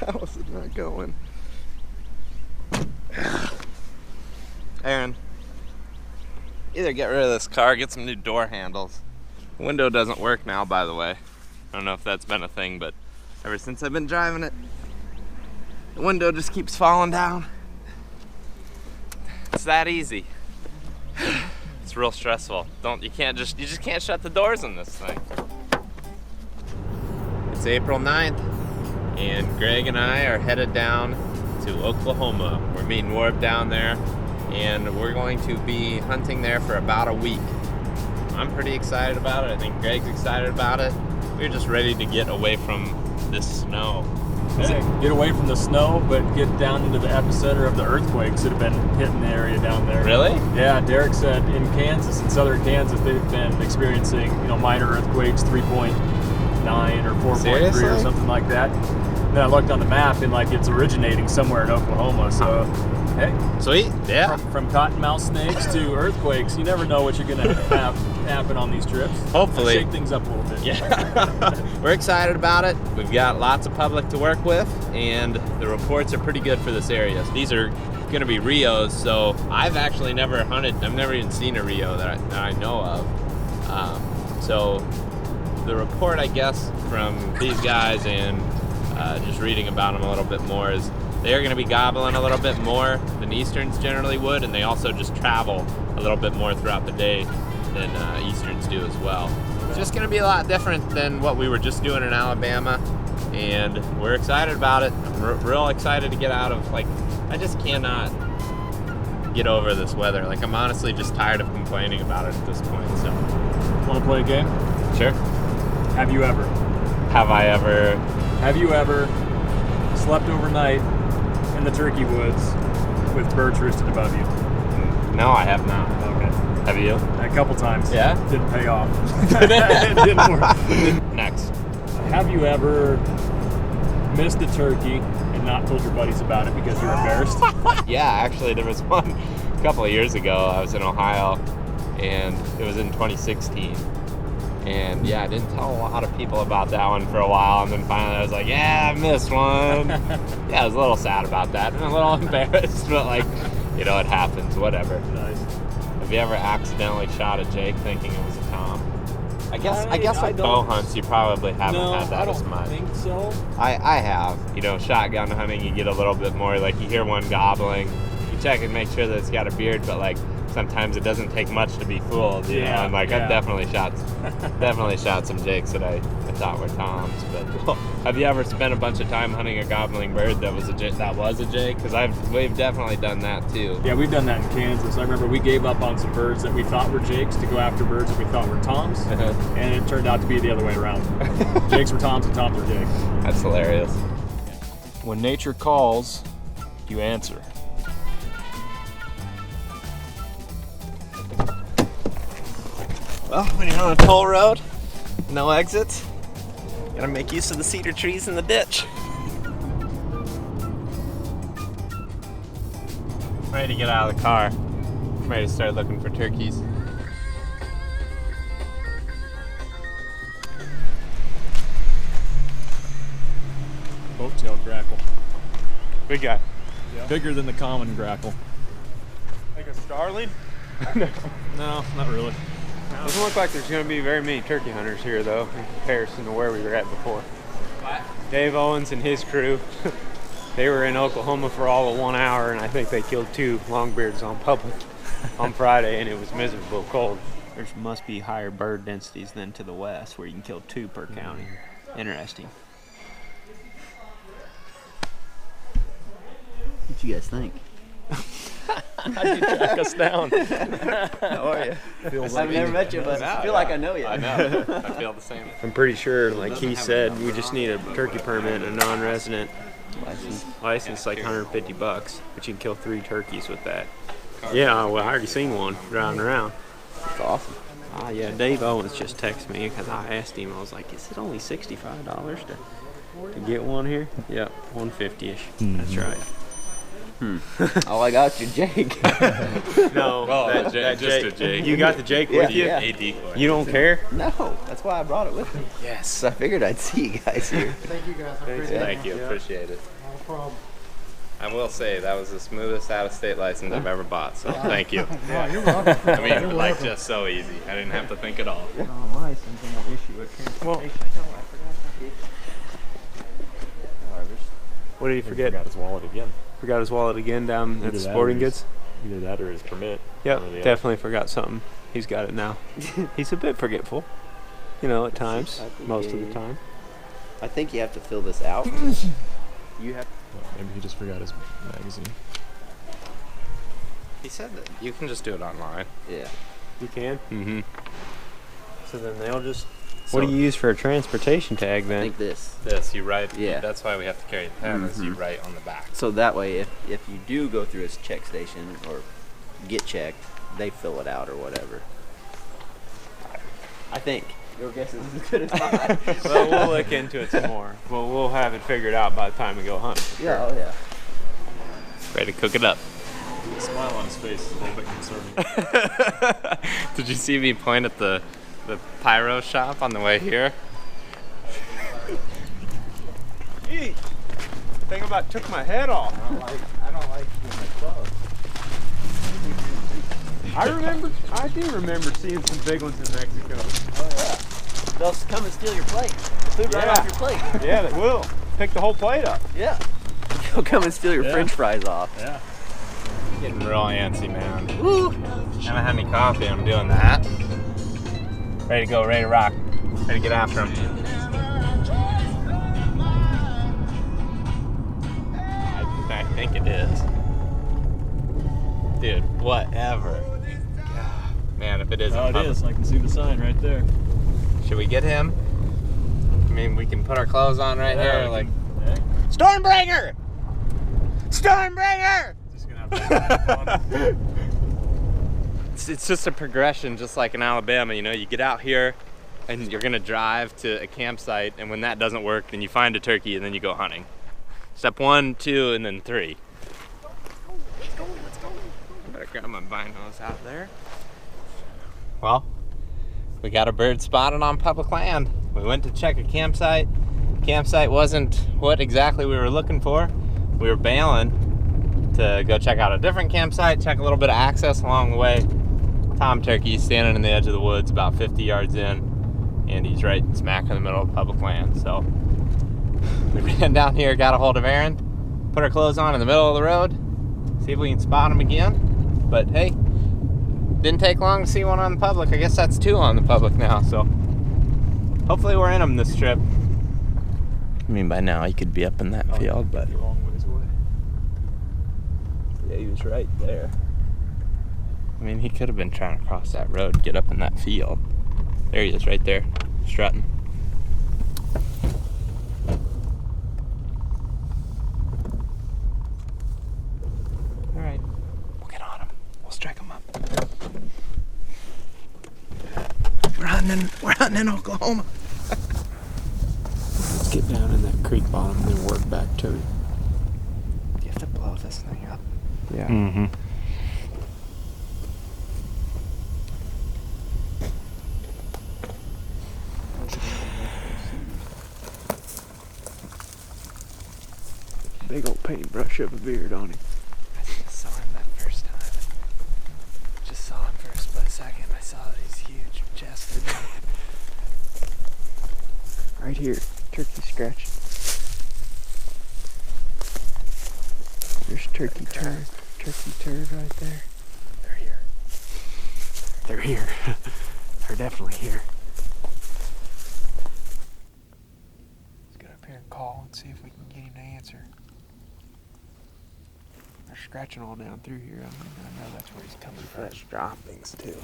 How is it not going? Aaron, either get rid of this car, get some new door handles. The window doesn't work now, by the way. I don't know if that's been a thing, but ever since I've been driving it, the window just keeps falling down. It's that easy. It's real stressful. You just can't shut the doors in this thing. It's April 9th, and Greg and I are headed down to Oklahoma. We're meeting Warb down there, and we're going to be hunting there for about a week. I'm pretty excited about it. I think Greg's excited about it. We're just ready to get away from this snow. Hey, get away from the snow, but get down into the epicenter of the earthquakes that have been hitting the area down there. Really? Yeah, Derek said in Kansas, in southern Kansas, they've been experiencing, minor earthquakes, 3.9 or 4.3 or something like that. Then I looked on the map and it's originating somewhere in Oklahoma. So, hey, sweet, yeah. From cottonmouth snakes to earthquakes, you never know what you're gonna have happen on these trips. Hopefully, shake things up a little bit. Yeah, we're excited about it. We've got lots of public to work with, and the reports are pretty good for this area. These are going to be Rios, so I've actually never hunted. I've never even seen a Rio that I know of. So the report, I guess, from these guys and just reading about them a little bit more is they're going to be gobbling a little bit more than Easterns generally would, and they also just travel a little bit more throughout the day than Easterns do as well. It's just going to be a lot different than what we were just doing in Alabama, and we're excited about it. I'm real excited to get out of, I just cannot get over this weather. I'm honestly just tired of complaining about it at this point. So, Want to play a game? Sure. Have you ever slept overnight in the turkey woods with birds roosted above you? No, I have not. Okay. Have you? A couple times. Yeah? Didn't pay off. It didn't work. Next. Have you ever missed a turkey and not told your buddies about it because you're embarrassed? Yeah, actually, there was one a couple of years ago. I was in Ohio, and it was in 2016. And yeah, I didn't tell a lot of people about that one for a while, and then finally I was like, yeah, I missed one. Yeah, I was a little sad about that and a little embarrassed, but it happens, whatever. Nice. Have you ever accidentally shot a Jake thinking it was a Tom? I guess bow hunts, you probably haven't had that as much. I don't think so. I have. Shotgun hunting, you get a little bit more, you hear one gobbling, you check and make sure that it's got a beard, but sometimes it doesn't take much to be fooled, you know. And I've definitely shot some Jakes that I thought were Toms. But have you ever spent a bunch of time hunting a gobbling bird that was a Jake? Because we've definitely done that too. Yeah, we've done that in Kansas. I remember we gave up on some birds that we thought were Jakes to go after birds that we thought were Toms, and it turned out to be the other way around. Jakes were Toms and Toms were Jakes. That's hilarious. When nature calls, you answer. Well, when you're on a toll road, no exits, gotta make use of the cedar trees in the ditch. I'm ready to get out of the car. I'm ready to start looking for turkeys. Boat-tailed grackle. Big guy. Yeah. Bigger than the common grackle. Like a starling? No, not really. Doesn't look like there's going to be very many turkey hunters here, though, in comparison to where we were at before. What? Dave Owens and his crew, they were in Oklahoma for all of 1 hour, and I think they killed 2 longbeards on public on Friday, and it was miserable cold. There must be higher bird densities than to the west, where you can kill 2 per county. Interesting. What you guys think? How'd you track us down? How are you? I've never met you, but I feel like I know you. I know. I feel the same. I'm pretty sure, like he said, we just need a turkey permit and a non-resident license, like $150, but you can kill 3 turkeys with that. Yeah, well, I already seen one driving around. That's awesome. Yeah, Dave Owens just texted me because I asked him. I was like, "Is it only $65 to get one here?" Yep, $150ish. That's right. Oh, I got you, Jake. No, Well, just a Jake. You got the Jake with you? Yeah. A decoy. You don't care? No, that's why I brought it with me. Yes. I figured I'd see you guys here. Thank you, appreciate it. problem. I will say that was the smoothest out-of-state license I've ever bought, so thank you. Yeah, you're welcome. I mean, like, just so easy. I didn't have to think at all. license and issue with transportation. What did he forget? Forgot his wallet again. Forgot his wallet again down at Either the that sporting or his- goods. Either that or his permit. Yep, One or the other. definitely forgot something. He's got it now. He's a bit forgetful, at times, I think most of he- the time. I think you have to fill this out. You have. Well, maybe he just forgot his magazine. He said that you can just do it online. Yeah. You can. Mm-hmm. So then they'll just. What do you use for a transportation tag I then? think this. This, you write. Yeah. That's why we have to carry the pen, is you write on the back. So that way, if you do go through a check station or get checked, they fill it out or whatever. I think. Your guess is as good as mine. Well, we'll look into it some more. We'll have it figured out by the time we go hunting. for Yeah, sure. oh yeah. Ready to cook it up. The smile on his face is a little bit concerning. Did you see me point at the pyro shop on the way here? Gee, thing about took my head off. I don't like my clothes. I do remember seeing some big ones in Mexico. Oh yeah. They'll come and steal your plate. Food right Yeah. off your plate. Yeah, they will. Pick the whole plate up. Yeah. They'll come and steal your Yeah. French fries off. Yeah. Getting real antsy, man. Woo! Haven't had any coffee. I'm doing that. Ready to go. Ready to rock. Ready to get after him. I think it is. Dude, whatever. Man, if it isn't. Oh, it public- is. I can see the sign right there. Should we get him? I mean, we can put our clothes on right Yeah, here. we Like, Yeah. Stormbringer! Stormbringer! Just gonna have to It's just a progression, just like in Alabama. You get out here and you're gonna drive to a campsite, and when that doesn't work, then you find a turkey and then you go hunting. Step 1, 2, and then 3. I better grab my binos out there. Well, we got a bird spotted on public land. We went to check a campsite. Campsite wasn't what exactly we were looking for. We were bailing to go check out a different campsite, check a little bit of access along the way. Tom turkey's standing in the edge of the woods about 50 yards in, and he's right smack in the middle of public land. So we ran down here, got a hold of Aaron, put our clothes on in the middle of the road, see if we can spot him again. But hey, didn't take long to see one on the public. I guess that's 2 on the public now, so hopefully we're in them this trip. I mean, by now he could be up in that field, but a long ways away. yeah, he was right there. I mean, he could have been trying to cross that road and get up in that field. There he is, right there, strutting. All right, we'll get on him. We'll strike him up. We're hunting in Oklahoma. Let's get down in that creek bottom and then work back to it. You have to blow this thing up. Yeah. Mm-hmm. Big old paintbrush of a beard on him. I just saw him that first time. Just saw him for a split second. I saw that he's huge chested. Right here. Turkey scratch. There's turkey turd. Turkey turd right there. They're here. They're here. They're definitely here. Let's get up here and call and see if we can get him to answer. They're scratching all down through here. I know that's where he's coming from. Fresh droppings too.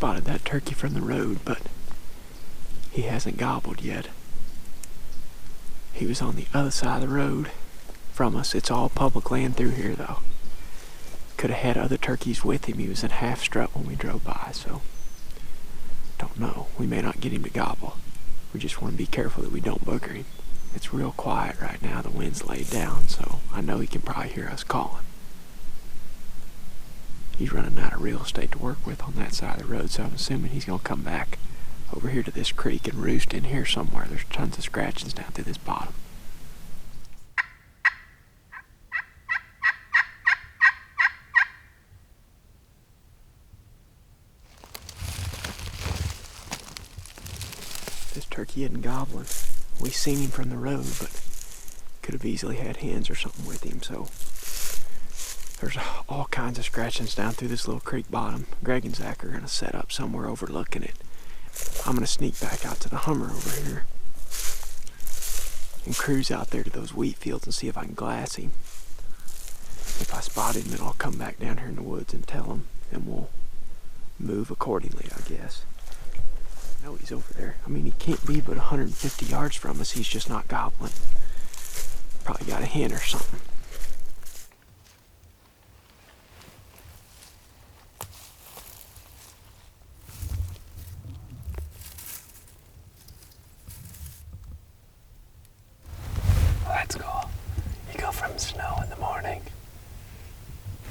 spotted that turkey from the road, but he hasn't gobbled yet. He was on the other side of the road from us. It's all public land through here, though. Could have had other turkeys with him. He was in half strut when we drove by, so don't know. We may not get him to gobble. We just want to be careful that we don't booger him. It's real quiet right now. The wind's laid down, so I know he can probably hear us calling. He's running out of real estate to work with on that side of the road, so I'm assuming he's going to come back over here to this creek and roost in here somewhere. There's tons of scratchings down through this bottom. This turkey isn't gobbling. We seen him from the road, but could have easily had hens or something with him, so there's all kinds of scratchings down through this little creek bottom. Greg and Zach are going to set up somewhere overlooking it. I'm going to sneak back out to the Hummer over here and cruise out there to those wheat fields and see if I can glass him. If I spot him, then I'll come back down here in the woods and tell him, and we'll move accordingly, I guess. No, he's over there. I mean, he can't be but 150 yards from us. He's just not gobbling. Probably got a hen or something. Well, that's cool. You go from snow in the morning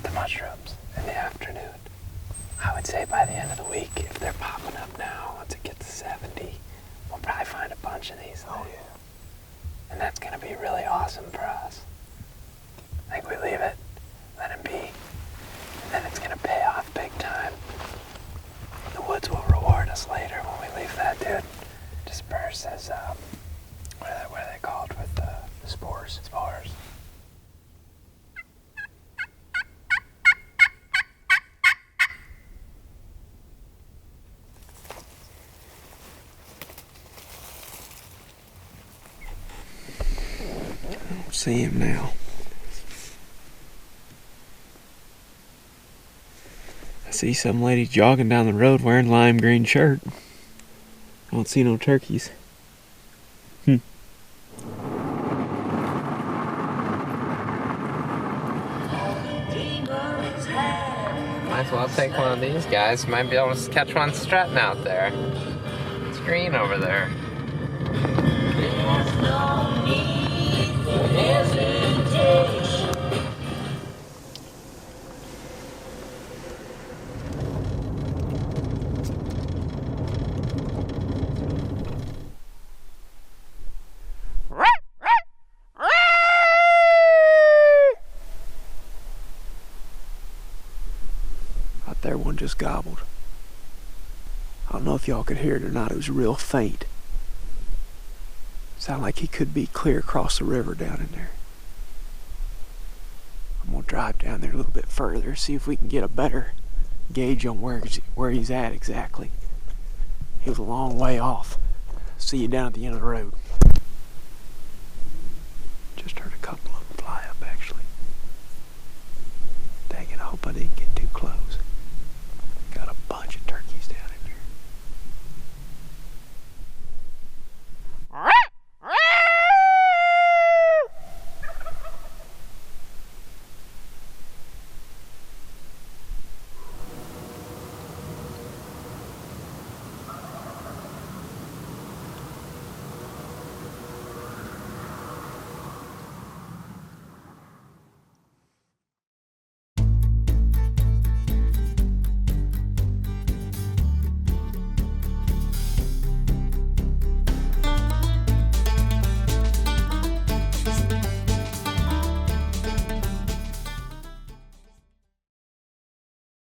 to mushrooms in the afternoon. I would say by the end of the week, if they're popping up now, once it gets to 70, we'll probably find a bunch of these. Oh, yeah. And that's going to be really awesome for us. I think we leave it, let him be, and then it's going to pay off big time. The woods will reward us later when we leave that dude disperse as, what are they called with the spores? Spores. See him now. I see some lady jogging down the road wearing lime green shirt. I don't see no turkeys. Might as well take one of these guys. Might be able to catch one strutting out there. It's green over there. Out there, one just gobbled. I don't know if y'all could hear it or not. It was real faint. Sounded like he could be clear across the river down in there. I'm gonna drive down there a little bit further, see if we can get a better gauge on where he's at exactly. He was a long way off. See you down at the end of the road.